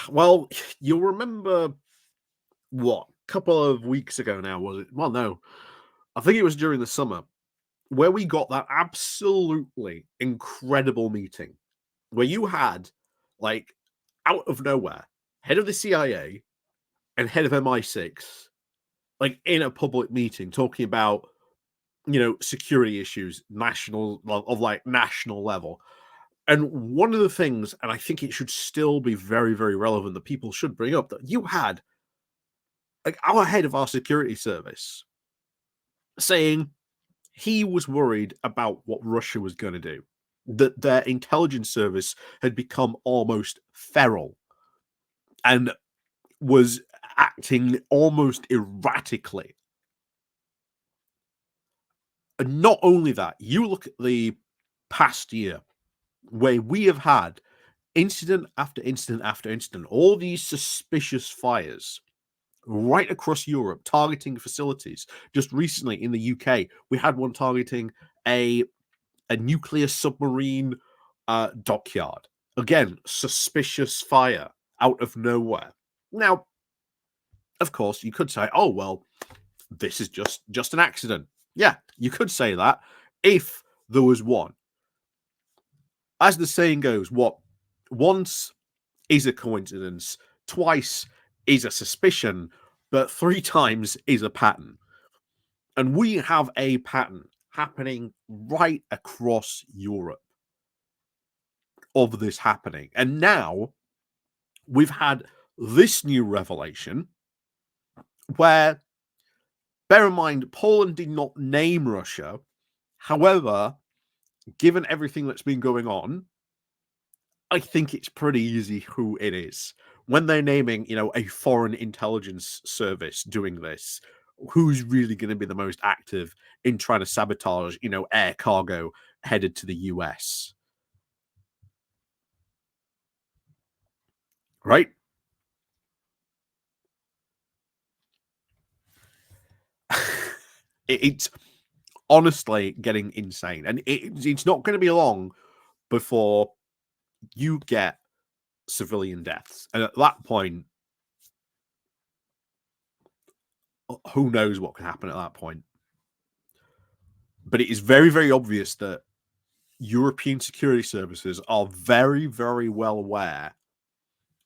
Well, you'll remember what couple of weeks ago now was it? Well, no, I think it was during the summer where we got that absolutely incredible meeting where you had like out of nowhere head of the CIA and head of MI6 like in a public meeting talking about security issues national level. And one of the things, and I think it should still be very, very relevant that people should bring up, that you had like our head of our security service saying he was worried about what Russia was going to do, that their intelligence service had become almost feral and was acting almost erratically. And not only that, you look at the past year where we have had incident after incident after incident, all these suspicious fires right across Europe targeting facilities. Just recently in the UK, we had one targeting a nuclear submarine dockyard. Again, suspicious fire out of nowhere. Now, of course, you could say, "Oh well, this is just an accident." Yeah, you could say that if there was one. As the saying goes, what once is a coincidence, twice is a suspicion, but three times is a pattern. And we have a pattern happening right across Europe of this happening. And now we've had this new revelation where, bear in mind, Poland did not name Russia. However, given everything that's been going on, I think it's pretty easy who it is. When they're naming, a foreign intelligence service doing this, who's really going to be the most active in trying to sabotage, air cargo headed to the US? Right? It's honestly getting insane. And it's not going to be long before you get civilian deaths. And at that point, who knows what can happen at that point? But it is very, very obvious that European security services are very, very well aware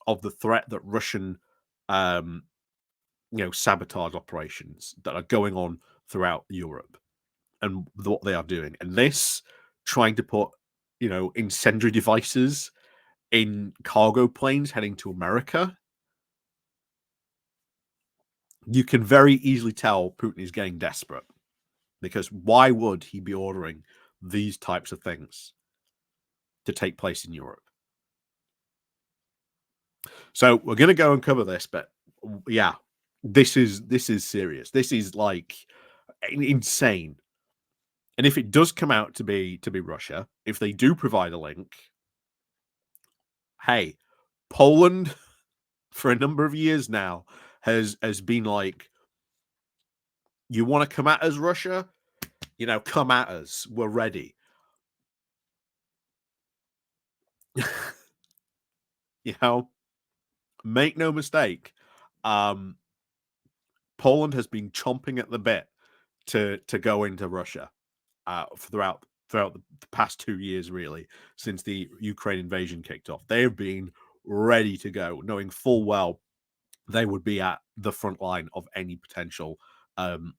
of the threat that Russian, um, sabotage operations that are going on throughout Europe and what they are doing. And this, trying to put, incendiary devices in cargo planes heading to America, you can very easily tell Putin is getting desperate because why would he be ordering these types of things to take place in Europe? So we're going to go and cover this, but yeah, this is serious. This is like insane. And if it does come out to be Russia, if they do provide a link, hey, Poland for a number of years now has been like, you want to come at us, Russia? Come at us. We're ready. Make no mistake. Um, Poland has been chomping at the bit to go into Russia throughout the past 2 years, really, since the Ukraine invasion kicked off. They have been ready to go, knowing full well they would be at the front line of any potential, um,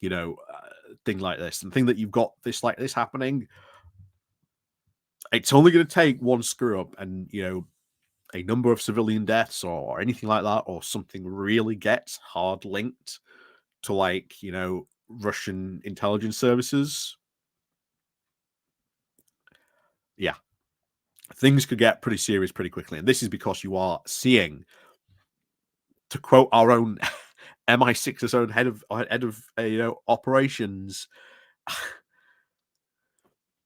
thing like this. And the thing that you've got this like this happening, it's only going to take one screw up, and a number of civilian deaths or anything like that, or something really gets hard linked to Russian intelligence services. Yeah, things could get pretty serious pretty quickly. And this is because you are seeing, to quote our own MI6's own head of operations,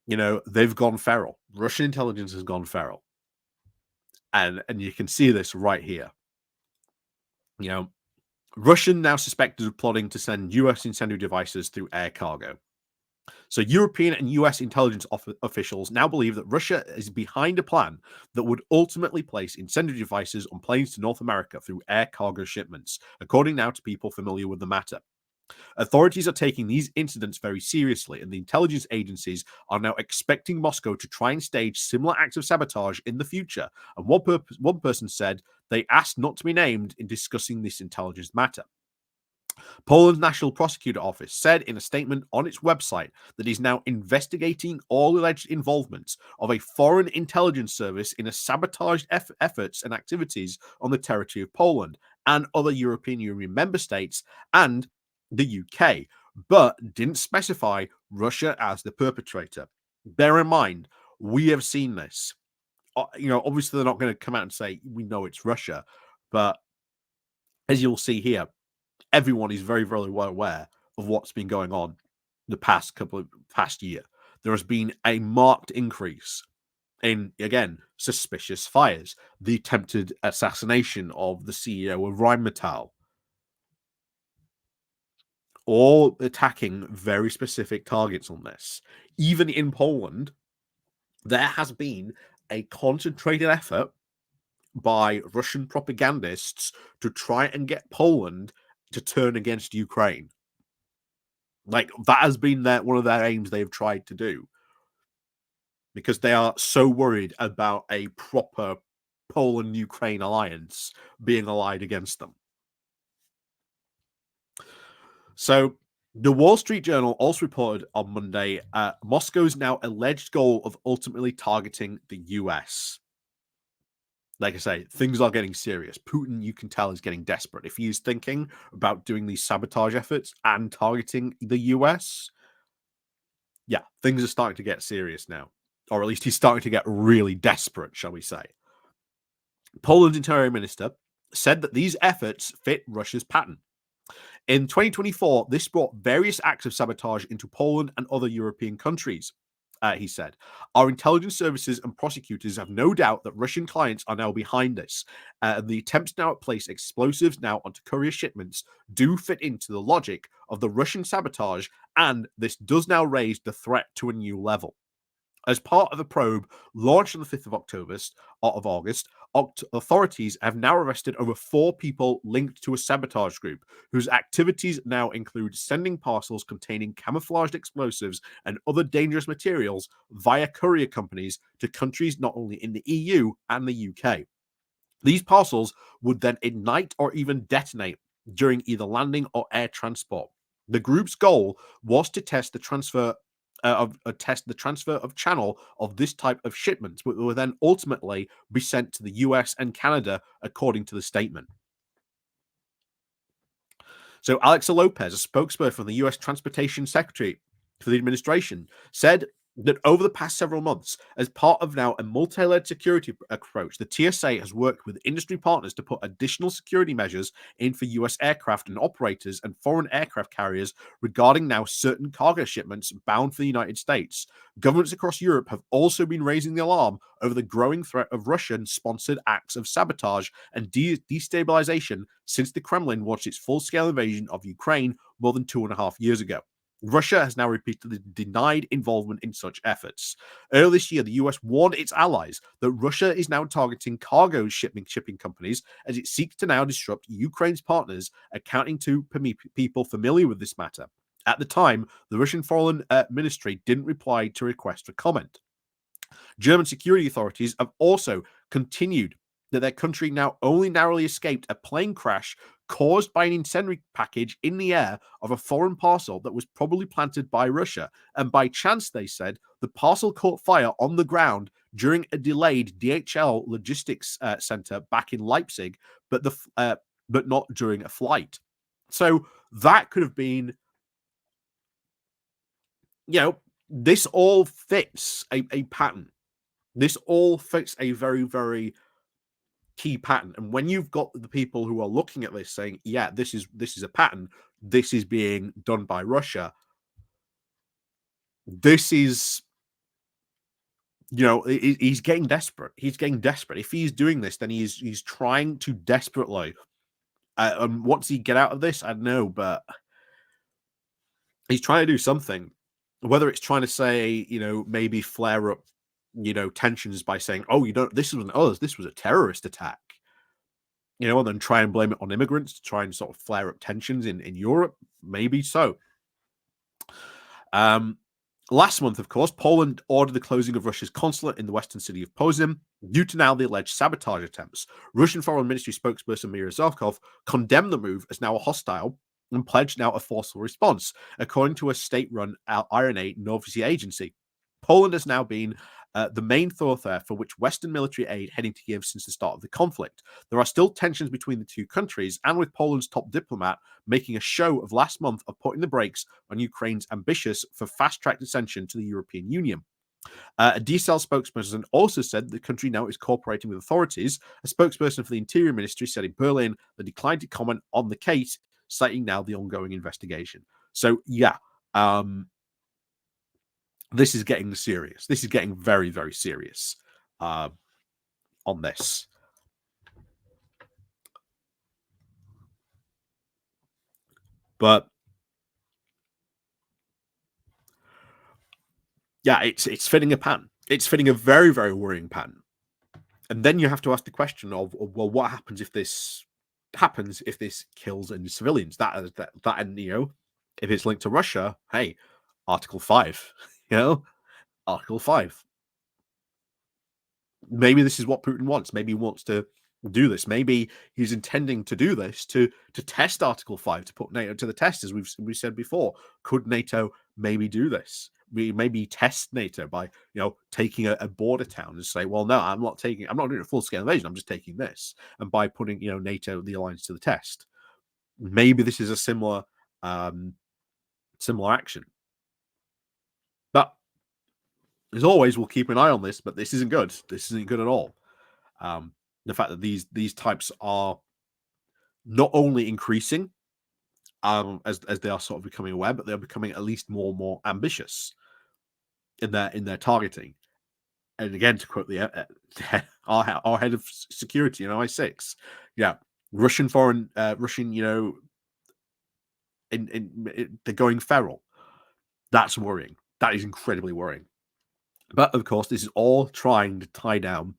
they've gone feral. Russian intelligence has gone feral. And you can see this right here. Russian now suspected of plotting to send US incendiary devices through air cargo. So, European and US intelligence officials now believe that Russia is behind a plan that would ultimately place incendiary devices on planes to North America through air cargo shipments, according now to people familiar with the matter. Authorities are taking these incidents very seriously, and the intelligence agencies are now expecting Moscow to try and stage similar acts of sabotage in the future. And one person said they asked not to be named in discussing this intelligence matter. Poland's National Prosecutor Office said in a statement on its website that it is now investigating all alleged involvements of a foreign intelligence service in a sabotaged efforts and activities on the territory of Poland and other European Union member states and the UK, but didn't specify Russia as the perpetrator. Bear in mind, we have seen this. Obviously, they're not going to come out and say, we know it's Russia, but as you'll see here, everyone is very, very well aware of what's been going on the past year. There has been a marked increase in, again, suspicious fires, the attempted assassination of the CEO of Rheinmetall, all attacking very specific targets on this. Even in Poland, there has been a concentrated effort by Russian propagandists to try and get Poland to turn against Ukraine. Like, that has been one of their aims they've tried to do, because they are so worried about a proper Poland-Ukraine alliance being allied against them. So the Wall Street Journal also reported on Monday Moscow's now alleged goal of ultimately targeting the US. Like I say, things are getting serious. Putin, you can tell, is getting desperate. If he is thinking about doing these sabotage efforts and targeting the US, yeah, things are starting to get serious now. Or at least he's starting to get really desperate, shall we say. Poland's interior minister said that these efforts fit Russia's pattern. In 2024, this brought various acts of sabotage into Poland and other European countries. He said, our intelligence services and prosecutors have no doubt that Russian clients are now behind this. The attempts now to place explosives now onto courier shipments do fit into the logic of the Russian sabotage, and this does now raise the threat to a new level. As part of the probe launched on the 5th of August, authorities have now arrested over 4 people linked to a sabotage group, whose activities now include sending parcels containing camouflaged explosives and other dangerous materials via courier companies to countries not only in the EU and the UK. These parcels would then ignite or even detonate during either landing or air transport. The group's goal was to test the transfer of channel of this type of shipments, which will then ultimately be sent to the US and Canada, according to the statement. So Alexa Lopez, a spokesperson from the US Transportation Secretary for the administration, said that over the past several months, as part of now a multi-layered security approach, the TSA has worked with industry partners to put additional security measures in for US aircraft and operators and foreign aircraft carriers regarding now certain cargo shipments bound for the United States. Governments across Europe have also been raising the alarm over the growing threat of Russian-sponsored acts of sabotage and destabilization since the Kremlin launched its full-scale invasion of Ukraine more than 2.5 years ago. Russia has now repeatedly denied involvement in such efforts. Earlier this year, the US warned its allies that Russia is now targeting cargo shipping companies as it seeks to now disrupt Ukraine's partners, accounting to people familiar with this matter. At the time, the Russian Foreign Ministry didn't reply to requests for comment. German security authorities have also continued that their country now only narrowly escaped a plane crash caused by an incendiary package in the air of a foreign parcel that was probably planted by Russia. And by chance, they said, the parcel caught fire on the ground during a delayed DHL logistics center back in Leipzig, but not during a flight. So that could have been, this all fits a pattern. This all fits a very, very key pattern. And when you've got the people who are looking at this saying, yeah, this is a pattern, this is being done by Russia, this is, he's getting desperate. He's getting desperate. If he's doing this, then he's trying to desperately. What does he get out of this? I don't know, but he's trying to do something. whether it's trying to say, maybe flare up, tensions by saying, oh, this wasn't us, this was a terrorist attack, and then try and blame it on immigrants to try and sort of flare up tensions in Europe, maybe so. Um, Last month, of course, Poland ordered the closing of Russia's consulate in the western city of Poznan due to now the alleged sabotage attempts. Russian Foreign Ministry spokesperson Mira Zarkov condemned the move as now a hostile and pledged now a forceful response, according to a state-run RNA Novosti agency. Poland has now been the main thoroughfare for which Western military aid heading to Kiev since the start of the conflict. There are still tensions between the two countries, and with Poland's top diplomat making a show of last month of putting the brakes on Ukraine's ambitious for fast-track accession to the European Union. A DCEL spokesperson also said the country now is cooperating with authorities. A spokesperson for the Interior Ministry said in Berlin they declined to comment on the case, citing now the ongoing investigation. So, yeah, this is getting serious. This is getting very, very serious on this. But yeah, it's fitting a pattern. It's fitting a very, very worrying pattern. And then you have to ask the question of, well, what happens if this kills any civilians? That and if it's linked to Russia, hey, Article 5, Article 5. Maybe this is what Putin wants. Maybe he wants to do this. Maybe he's intending to do this to test Article 5, to put NATO to the test, as we've said before. Could NATO maybe do this? Maybe test NATO by taking a border town and say, well, no, I'm not doing a full scale invasion. I'm just taking this, and by putting NATO, the alliance, to the test. Maybe this is a similar action. But as always, we'll keep an eye on this. But this isn't good. This isn't good at all. The fact that these types are not only increasing as they are sort of becoming aware, but they're becoming at least more and more ambitious in their targeting. And again, to quote the our head of security in I6, yeah, Russian, they're going feral. That's worrying. That is incredibly worrying. But of course, this is all trying to tie down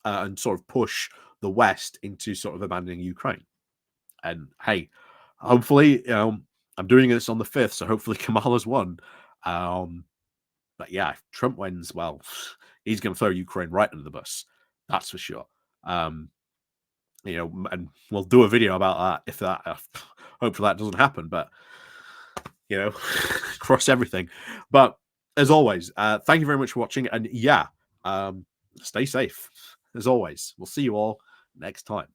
and sort of push the West into sort of abandoning Ukraine. And hey, hopefully, I'm doing this on the 5th, so hopefully Kamala's won. But yeah, if Trump wins, well, he's going to throw Ukraine right under the bus. That's for sure. And we'll do a video about that if hopefully that doesn't happen. But cross everything. But as always, thank you very much for watching. And yeah, stay safe. As always, we'll see you all next time.